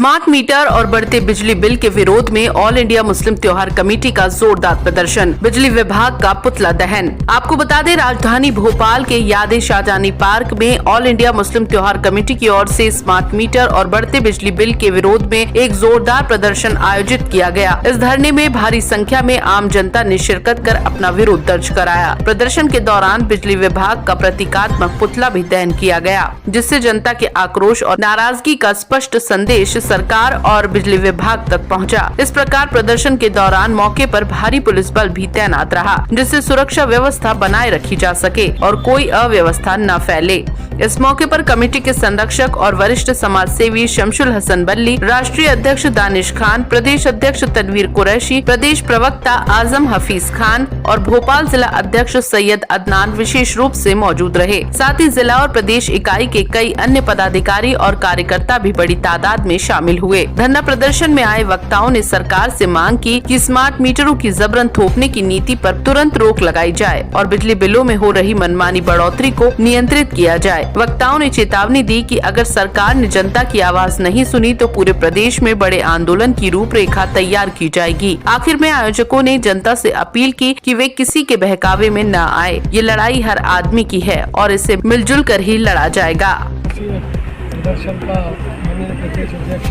Smart meter और बढ़ते बिजली बिल के विरोध में ऑल इंडिया मुस्लिम त्योहार कमेटी का जोरदार प्रदर्शन, बिजली विभाग का पुतला दहन। आपको बता दें, राजधानी भोपाल के याद शाहजहानी पार्क में ऑल इंडिया मुस्लिम त्योहार कमेटी की ओर से स्मार्ट मीटर और बढ़ते बिजली बिल के विरोध में एक जोरदार प्रदर्शन आयोजित किया गया। इस धरने में भारी संख्या में आम जनता ने शिरकत कर अपना विरोध दर्ज कराया। प्रदर्शन के दौरान बिजली विभाग का प्रतीकात्मक पुतला भी दहन किया गया, जिससे जनता के आक्रोश और नाराजगी का स्पष्ट संदेश सरकार और बिजली विभाग तक पहुंचा। इस प्रकार प्रदर्शन के दौरान मौके पर भारी पुलिस बल भी तैनात रहा, जिससे सुरक्षा व्यवस्था बनाए रखी जा सके और कोई अव्यवस्था न फैले। इस मौके पर कमेटी के संरक्षक और वरिष्ठ समाज सेवी शमशुल हसन बल्ली, राष्ट्रीय अध्यक्ष दानिश खान, प्रदेश अध्यक्ष तनवीर कुरैशी, प्रदेश प्रवक्ता आजम हफीज खान और भोपाल जिला अध्यक्ष सैयद अदनान विशेष रूप से मौजूद रहे। साथ ही जिला और प्रदेश इकाई के कई अन्य पदाधिकारी और कार्यकर्ता भी बड़ी तादाद में शामिल हुए। धरना प्रदर्शन में आए वक्ताओं ने सरकार से मांग की कि स्मार्ट मीटरों की जबरन थोपने की नीति पर तुरंत रोक लगाई जाए और बिजली बिलों में हो रही मनमानी बढ़ोतरी को नियंत्रित किया जाए। वक्ताओं ने चेतावनी दी कि अगर सरकार ने जनता की आवाज नहीं सुनी तो पूरे प्रदेश में बड़े आंदोलन की रूपरेखा तैयार की जाएगी। आखिर में आयोजकों ने जनता से अपील की कि वे किसी के बहकावे में न आए। ये लड़ाई हर आदमी की है और इसे मिलजुल कर ही लड़ा जाएगा। प्रदर्शन का माननीय प्रदेश अध्यक्ष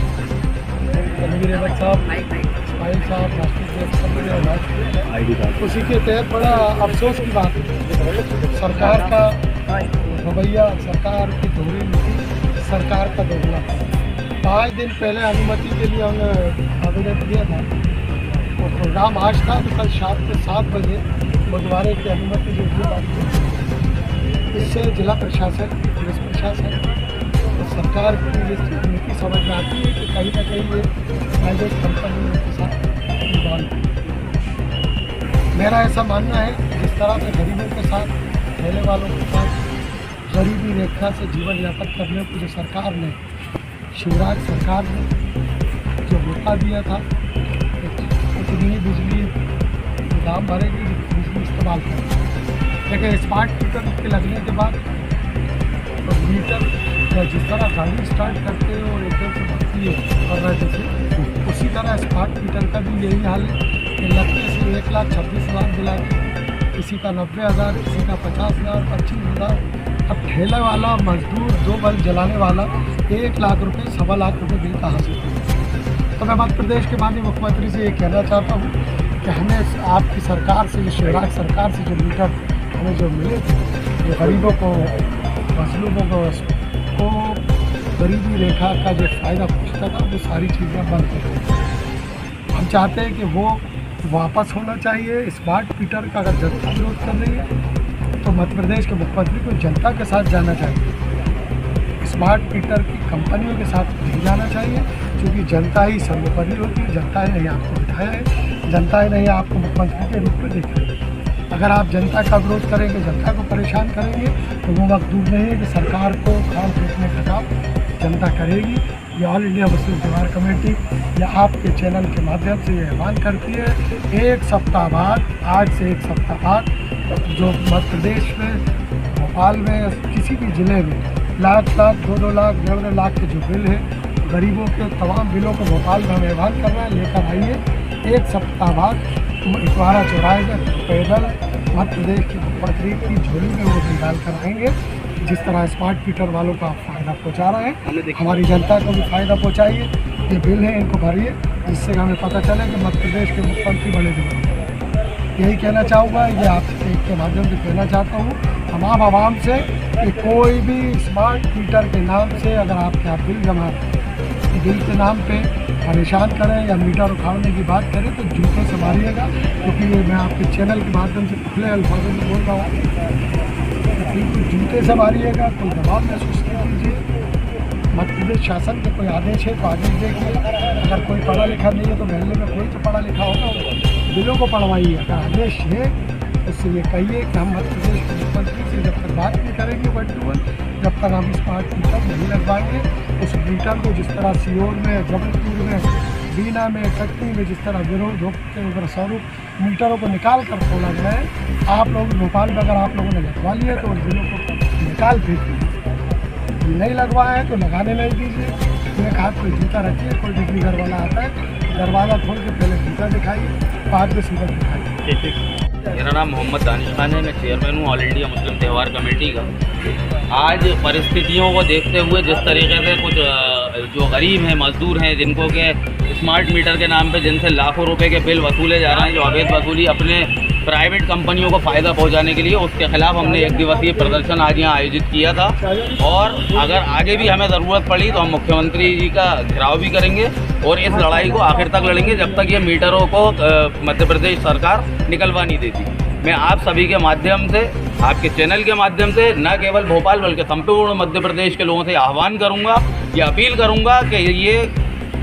तनवीर अहमद साहब, इस्माइल साहब, राष्ट्रीय अध्यक्ष, उसी के तहत बड़ा अफसोस की बात है, सरकार का रवैया, सरकार की दोहरी नीति, सरकार का दोगला। 5 दिन पहले अनुमति के लिए हमने आवेदन दिया था और प्रोग्राम आज था, तो कल शाम के 7 बजे बुधवार की अनुमति जो थी, इससे जिला प्रशासन, पुलिस प्रशासन, सरकार की नीति समझ में आती है कि कहीं ना कहीं ये प्राइवेट कंपनी के साथ इन्वॉल्व है। मेरा ऐसा मानना है कि जिस तरह से गरीबों के साथ, ठेले वालों के साथ, गरीबी रेखा से जीवन यापन करने को जो सरकार ने, शिवराज सरकार ने जो मौका दिया था, उतनी बिजली दाम भरेगी, बिजली इस्तेमाल करेगी। लेकिन स्मार्ट मीटर के लगने के बाद तो मीटर या जिस तरह गाड़ी स्टार्ट करते हो और एकदम से बढ़ती है और जैसे उसी तरह स्मार्ट मीटर का भी यही हाल है कि लगते से 1,26,000 दिला, किसी का 90,000, किसी का 50,000, 25,000। अब ठेला वाला, मजदूर, 2 बल्ब जलाने वाला 1 लाख रुपये, 1.25 लाख रुपये बिल कहाँ से। तो मैं मध्य प्रदेश के माननीय मुख्यमंत्री से ये कहना चाहता हूँ कि हमें आपकी सरकार से, शिवराज सरकार से जो मीटर हमें जो मिले थे, जो गरीबों को, मजलूमों को गरीबी रेखा का जो फ़ायदा पहुँचता था, वो सारी चीज़ें बंद कर। हम चाहते हैं कि वो वापस होना चाहिए। स्मार्ट मीटर का अगर जनता विरोध कर रही है तो मध्य प्रदेश के मुख्यमंत्री को जनता के साथ जाना चाहिए, स्मार्ट मीटर की कंपनियों के साथ नहीं जाना चाहिए, क्योंकि जनता ही सर्वोपरि होती है। जनता ही नहीं आपको बिठाया है, जनता ही नहीं आपको मुख्यमंत्री के रूप में देख रही है। अगर आप जनता का विरोध करेंगे, जनता को परेशान करेंगे, तो वो वक्त दूर नहीं है कि सरकार को खाल फेंकने का काम जनता करेगी। ये ऑल इंडिया मुस्लिम त्योहार कमेटी या आपके चैनल के माध्यम से ये ऐलान करती है, 1 सप्ताह बाद, आज से 1 सप्ताह बाद, जो मध्य प्रदेश में, भोपाल में, किसी भी ज़िले में लाख, 2-2 लाख, 1.5 लाख के जो बिल है, गरीबों के तमाम बिलों को भोपाल में हम ऐलान कर रहे हैं, लेकर आइए। 1 सप्ताह बाद इतवारा चौराहे में पैदल मध्य प्रदेश की मुख्यमंत्री की झोली में वो बिल डाल कर आएंगे। जिस तरह स्मार्ट मीटर वालों का फ़ायदा पहुंचा रहे हैं, हमारी जनता को भी फ़ायदा पहुंचाइए। ये बिल है, इनको भरिए, जिससे हमें पता चले कि मध्य प्रदेश के मुख्यमंत्री बड़े दिमाग। यही कहना चाहूँगा, ये आपके माध्यम से कहना चाहता हूँ तमाम आवाम से कि कोई भी स्मार्ट मीटर के नाम से अगर आपके यहाँ बिल जमा, बिल के नाम पे परेशान करें या मीटर उखाड़ने की बात करें तो जूते से मारिएगा, क्योंकि ये मैं आपके चैनल के माध्यम से खुले अल्फाजों में बोल रहा हूँ। बिल्कुल जूते से मारिएगा, कोई दबाव महसूस नहीं कीजिए। मध्य प्रदेश शासन के कोई आदेश है तो आदेश देखिए। अगर कोई पढ़ा लिखा नहीं है तो महल्ले में कोई तो पढ़ा लिखा होगा, बिलों को पढ़वाइए। अगर आदेश है उससे ये कहिए कि हम मध्य प्रदेश के मुख्यमंत्री से जब तक बात नहीं करेंगे 1 to 1, जब तक हम स्मार्ट मीटर नहीं लगवाएंगे। उस मीटर को जिस तरह सीहोर में, जबलपुर में, बीना में, कटनी में जिस तरह विरोध के स्वरूप मीटरों को निकाल कर खोला गया है, आप लोग भोपाल में अगर आप लोगों ने लगवा लिया तो उन बिलों को निकाल दीजिए। नहीं लगवाया है तो लगाने नहीं दीजिए। उसने कहा कोई जूता रखिए, कोई बिजली घर वाला आता है दरवाज़ा खोल के पहले जूता दिखाइए, बाद में सूरज दिखाइए। मेरा नाम मोहम्मद दानिश खान है, मैं चेयरमैन हूँ ऑल इंडिया मुस्लिम त्यौहार कमेटी का। आज परिस्थितियों को देखते हुए जिस तरीके से कुछ जो गरीब हैं, मजदूर हैं, जिनको के स्मार्ट मीटर के नाम पे जिनसे लाखों रुपए के बिल वसूले जा रहे हैं, जो अवैध वसूली अपने प्राइवेट कंपनियों को फ़ायदा पहुंचाने के लिए, उसके खिलाफ हमने एक दिवसीय प्रदर्शन आज यहाँ आयोजित किया था। और अगर आगे भी हमें ज़रूरत पड़ी तो हम मुख्यमंत्री जी का घेराव भी करेंगे और इस लड़ाई को आखिर तक लड़ेंगे जब तक ये मीटरों को मध्य प्रदेश सरकार निकलवा नहीं देती। मैं आप सभी के माध्यम से, आपके चैनल के माध्यम से न केवल भोपाल बल्कि संपूर्ण मध्य प्रदेश के लोगों से आह्वान करूंगा, ये अपील करूंगा कि ये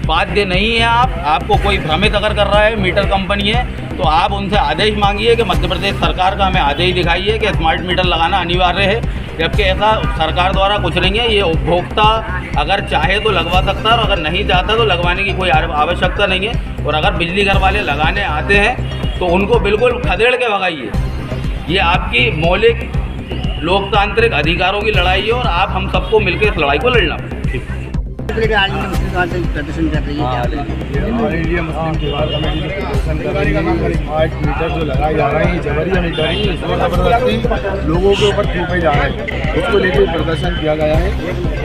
बाध्य नहीं है। आपको कोई भ्रमित अगर कर रहा है मीटर कंपनी है तो आप उनसे आदेश मांगिए कि मध्य प्रदेश सरकार का हमें आदेश दिखाइए कि स्मार्ट मीटर लगाना अनिवार्य है, जबकि ऐसा सरकार द्वारा कुछ नहीं है। ये उपभोक्ता अगर चाहे तो लगवा सकता है और अगर नहीं चाहता तो लगवाने की कोई आवश्यकता नहीं है। और अगर बिजली घर वाले लगाने आते हैं तो उनको बिल्कुल खदेड़ के भगाइए। ये आपकी मौलिक लोकतांत्रिक अधिकारों की लड़ाई है और आप हम सबको मिलकर इस लड़ाई को लड़ना पड़ेगा। प्रदर्शन कर रही है ऑल इंडिया मुस्लिम त्यौहार कमेटी जो प्रदर्शन कर रही है, स्मार्ट मीटर जो लगाए जा रहे हैं, जबरिया मीटर ही ज़बरदस्ती लोगों के ऊपर थोपे जा रहे हैं, उसको लेकर प्रदर्शन किया गया है।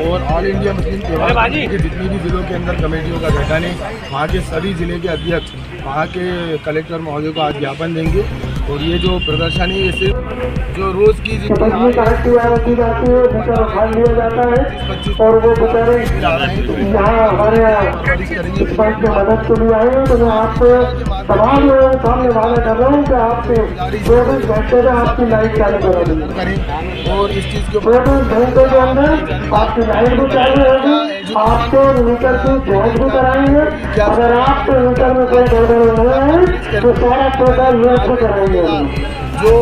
और ऑल इंडिया मुस्लिम त्यौहार कमेटी के जितनी भी ज़िलों के अंदर कमेटियों का गठन है, वहाँ के सभी ज़िले के अध्यक्ष वहाँ के कलेक्टर महोदय को आज ज्ञापन देंगे। और ये जो प्रदर्शन है, ये सिर्फ जो रोज़ की और वो बेचारे यहाँ हमारे पंच के मदद के लिए आए हैं। तो मैं आपसे तमाम लोगों के सामने वादा कर रहा हूँ कि आपसे 24 घंटे में आपकी लाइट चालू करा देंगे। करें और इस चीज़ के 24 घंटे के अंदर आपकी लाइट भी चालू होगी, आपको मीटर की जाँच भी कराएंगे। अगर आपके मीटर में कोई गड़बड़ है तो सारा टोटल यूज भी कराएंगे। जो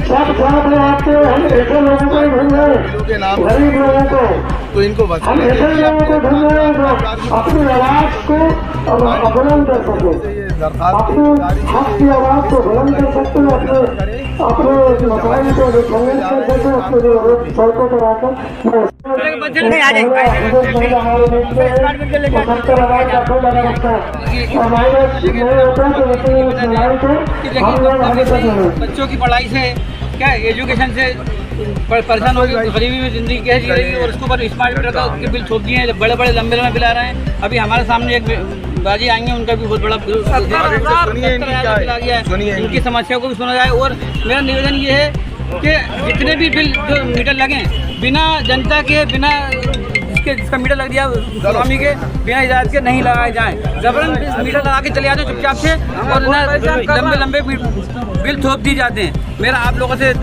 सब साथ में आपके हम ऐसे लोगों को ही ढूंढ रहे हैं, गरीब लोगों को, तो इनको हम ऐसे लोगों को ढूंढ रहे हैं जो अपनी आवाज़ को बुलंद कर सके, अपनी हक की आवाज़ को बुलंद कर सकते हैं, अपने मसाइल को चैलेंज कर सकते हैं, अपने जो सड़कों पर आकर हमारे देश में 70 आवाज़ का कोई लगा रखता है। हमारे नहीं होता तो उस लड़ाई को हम लोग आगे तक नहीं। बच्चों की पढ़ाई से क्या एजुकेशन से परेशान हो गई, गरीबी में ज़िंदगी कैसे जी रही है और उसके ऊपर स्मार्ट मीटर के बिल थोप दिए हैं, बड़े बड़े लंबे बिल आ रहे हैं। अभी हमारे सामने एक बाजी आएंगे, उनका भी बहुत बड़ा बिल आ गया है। उनकी समस्या को भी सुना जाए। और मेरा निवेदन ये है कि जितने भी बिल जो मीटर लगे बिना जनता के, बिना जिसका मीटर लग दिया स्वामी के, बिना इजाज़त के नहीं लगाए जाएँ। जबरन मीटर लगा के चले जाते हैं चुपचाप से और लंबे बिल थोप दिए जाते हैं। मेरा आप लोगों से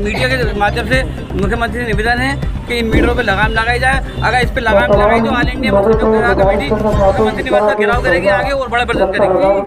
मीडिया के माध्यम से मुख्यमंत्री से निवेदन है कि इन मीटरों पे लगाम लगाई जाए। अगर इस पे लगाम लगाई तो ऑल इंडिया मुस्लिम त्यौहार कमेटी मुख्यमंत्री निवास का घेराव करेगी, आगे और बड़ा प्रदर्शन करेगी।